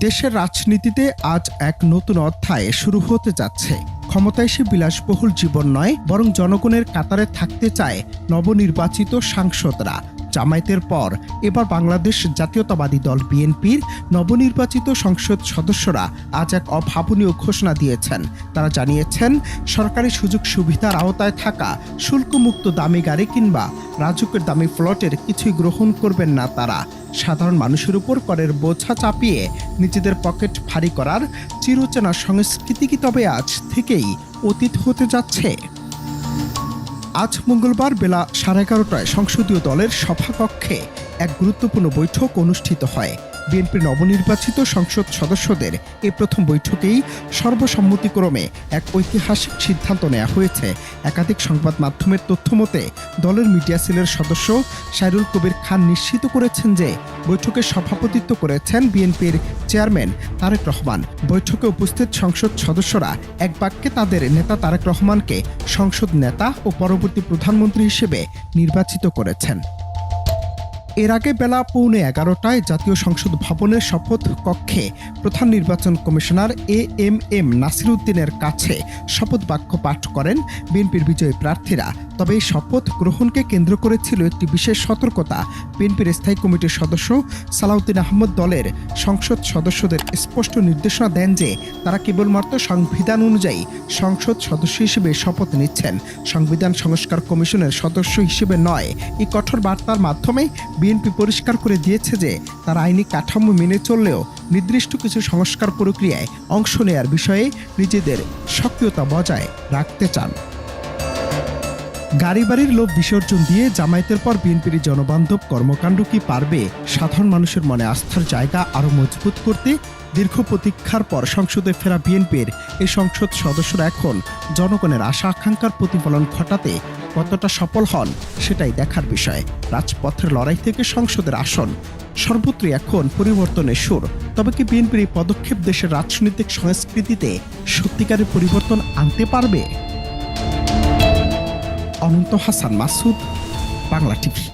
দেশের রাজনীতিতে আজ এক নতুন অধ্যায় শুরু হতে যাচ্ছে। ক্ষমতায় এসে বিলাসবহুল জীবন নয়, বরং জনগণের কাতারে থাকতে চায় নবনির্বাচিত সাংসদরা। জামায়াতের পর এবার বাংলাদেশ জাতীয়তাবাদী দল বিএনপির নবনির্বাচিত সংসদ সদস্যরা আজ এক অভাবনীয় ঘোষণা দিয়েছেন। তারা জানিয়েছেন, সরকারি সুযোগ সুবিধার আওতায় থাকা শুল্কমুক্ত দামি গাড়ি কিংবা রাজুকের দামি ফ্লটের কিছুই গ্রহণ করবেন না তারা। সাধারণ মানুষের উপর করের বোঝা চাপিয়ে নিজেদের পকেট ভারী করার চিরচেনা সংস্কৃতি কি তবে আজ থেকেই অতীত হতে যাচ্ছে? আজ মঙ্গলবার বেলা 11:30টায় সংসদীয় দলের সভাকক্ষে এক গুরুত্বপূর্ণ বৈঠক অনুষ্ঠিত হয়। বিএনপির নবনির্বাচিত সংসদ সদস্যদের এই প্রথম বৈঠকেই সর্বসম্মতিক্রমে এক ঐতিহাসিক সিদ্ধান্ত নেওয়া হয়েছে। একাধিক সংবাদ মাধ্যমের তথ্য মতে দলের মিডিয়া সেলের সদস্য সাইরুল কবির খান নিশ্চিত করেছেন যে বৈঠকে সভাপতিত্ব করেছেন বিএনপির চেয়ারম্যান তারেক রহমান। বৈঠকে উপস্থিত সংসদ সদস্যরা এক বাক্যে তাদের নেতা তারেক রহমানকে সংসদ নেতা ও পরবর্তী প্রধানমন্ত্রী হিসেবে নির্বাচিত করেছেন। এর আগে বেলা 11:15টায় জাতীয় সংসদ ভবনের শপথ কক্ষে প্রধান নির্বাচন কমিশনার এএমএম নাসির উদ্দিনের কাছে শপথ বাক্য পাঠ করেন বিএনপির বিজয়ী প্রার্থীরা। তবে এই শপথ গ্রহণকে কেন্দ্র করে ছিল একটি বিশেষ সতর্কতা। বিএনপির স্থায়ী কমিটির সদস্য সালাউদ্দিন আহমদ দলের সংসদ সদস্যদের স্পষ্ট নির্দেশনা দেন যে তারা কেবলমাত্র সংবিধান অনুযায়ী সংসদ সদস্য হিসেবে শপথ নিচ্ছেন, সংবিধান সংস্কার কমিশনের সদস্য হিসেবে নয়। এই কঠোর বার্তার মাধ্যমে বিএনপি পরিষ্কার করে দিয়েছে যে তারা আইনি কাঠামো মেনে চললেও নির্দিষ্ট কিছু সংস্কার প্রক্রিয়ায় অংশ নেয়ার বিষয়ে নিজেদের সক্রিয়তা বজায় রাখতে চান। গাড়ি বাড়ির লোভ বিসর্জন দিয়ে জামায়াতের পর বিএনপির জনবান্ধব কর্মকাণ্ড কি পারবে সাধারণ মানুষের মনে আস্থার জায়গা আরও মজবুত করতে? দীর্ঘ প্রতীক্ষার পর সংসদে ফেরা বিএনপির এই সংসদ সদস্যরা এখন জনগণের আশা আকাঙ্ক্ষার প্রতিফলন ঘটাতে কতটা সফল হন সেটাই দেখার বিষয়। রাজপথের লড়াই থেকে সংসদের আসন, সর্বত্রই এখন পরিবর্তনের সুর। তবে কি বিএনপির এই পদক্ষেপ দেশের রাজনৈতিক সংস্কৃতিতে সত্যিকারের পরিবর্তন আনতে পারবে? অনন্ত হাসান মাসুদ, বাংলা টিভি।